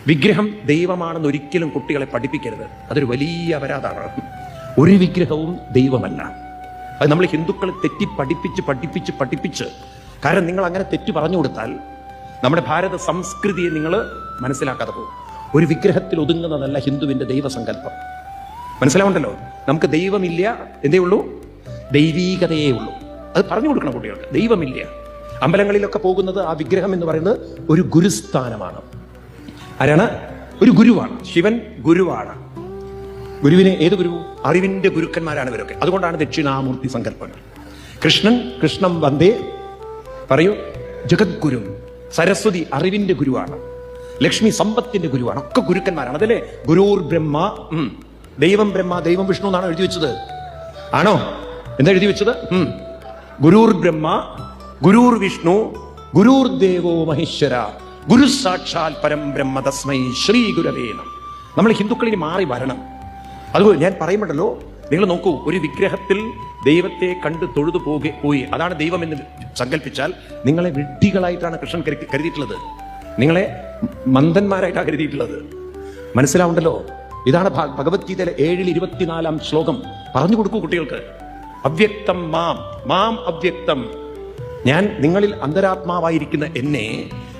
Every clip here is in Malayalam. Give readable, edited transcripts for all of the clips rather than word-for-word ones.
വിഗ്രഹം ദൈവമാണെന്ന് ഒരിക്കലും കുട്ടികളെ പഠിപ്പിക്കരുത്. അതൊരു വലിയ അപരാധമാണ്. ഒരു വിഗ്രഹവും ദൈവമല്ല. അത് നമ്മൾ ഹിന്ദുക്കളെ തെറ്റി പഠിപ്പിച്ച് കാരണം നിങ്ങൾ അങ്ങനെ തെറ്റ് പറഞ്ഞു കൊടുത്താൽ നമ്മുടെ ഭാരത സംസ്കൃതിയെ നിങ്ങൾ മനസ്സിലാക്കാതെ പോകും. ഒരു വിഗ്രഹത്തിൽ ഒതുങ്ങുന്നതല്ല ഹിന്ദുവിന്റെ ദൈവസങ്കല്പം. മനസ്സിലാവുണ്ടല്ലോ? നമുക്ക് ദൈവമില്ല, എന്തേ ഉള്ളൂ? ദൈവീകതയേ ഉള്ളൂ. അത് പറഞ്ഞു കൊടുക്കണം കുട്ടികൾക്ക്. ദൈവമില്ല. അമ്പലങ്ങളിലൊക്കെ പോകുന്നത് ആ വിഗ്രഹം എന്ന് പറയുന്നത് ഒരു ഗുരുസ്ഥാനമാണ്. ആരാണ്? ഒരു ഗുരുവാണ്. ശിവൻ ഗുരുവാണ്. ഗുരുവിനെ ഏത് ഗുരു? അറിവിന്റെ ഗുരുക്കന്മാരാണ് ഇവരൊക്കെ. അതുകൊണ്ടാണ് ദക്ഷിണാമൂർത്തി സങ്കല്പങ്ങൾ. കൃഷ്ണം വന്ദേ പറയൂ, ജഗദ്ഗുരു. സരസ്വതി അറിവിന്റെ ഗുരുവാണ്. ലക്ഷ്മി സമ്പത്തിന്റെ ഗുരുവാണ്. ഒക്കെ ഗുരുക്കന്മാരാണ്. അതല്ലേ ഗുരുർ ബ്രഹ്മ, ദൈവം ബ്രഹ്മ, ദൈവം വിഷ്ണു എന്നാണ് എഴുതി വെച്ചത്. ആണോ? എന്താ എഴുതി വെച്ചത്? ഗുരുർ ബ്രഹ്മ, ഗുരുർ വിഷ്ണു, ഗുരുർ ദേവോ മഹേശ്വര, ഗുരു സാക്ഷാൽ പരം ബ്രഹ്മ തസ്മൈ ശ്രീ ഗുരവേ നമഃ. നമ്മൾ ഹിന്ദുക്കളിൽ മാറി വരണം. അതുപോലെ ഞാൻ പറയുമ്പോഴല്ലോ, നിങ്ങൾ നോക്കൂ, ഒരു വിഗ്രഹത്തിൽ ദൈവത്തെ കണ്ട് തൊഴുതു പോയി അതാണ് ദൈവം എന്ന് സങ്കല്പിച്ചാൽ നിങ്ങളെ വിഡ്ഢികളായിട്ടാണ് കൃഷ്ണൻ കരുതിയിട്ടുള്ളത്. നിങ്ങളെ മന്ദന്മാരായിട്ടാണ് കരുതിയിട്ടുള്ളത്. മനസ്സിലാവുണ്ടല്ലോ? ഇതാണ് ഭഗവത്ഗീതയിലെ 7:24 ശ്ലോകം. പറഞ്ഞു കൊടുക്കൂ കുട്ടികൾക്ക്. അവ്യക്തം മാം അവ്യക്തം. ഞാൻ നിങ്ങളിൽ അന്തരാത്മാവായിരിക്കുന്ന എന്നെ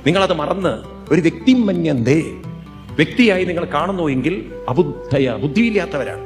നിങ്ങളത് മറന്ന് ഒരു വ്യക്തി മന്യന്തേ, വ്യക്തിയായി നിങ്ങൾ കാണുന്നു എങ്കിൽ അബുദ്ധയ, ബുദ്ധിയില്ലാത്തവരാണ്.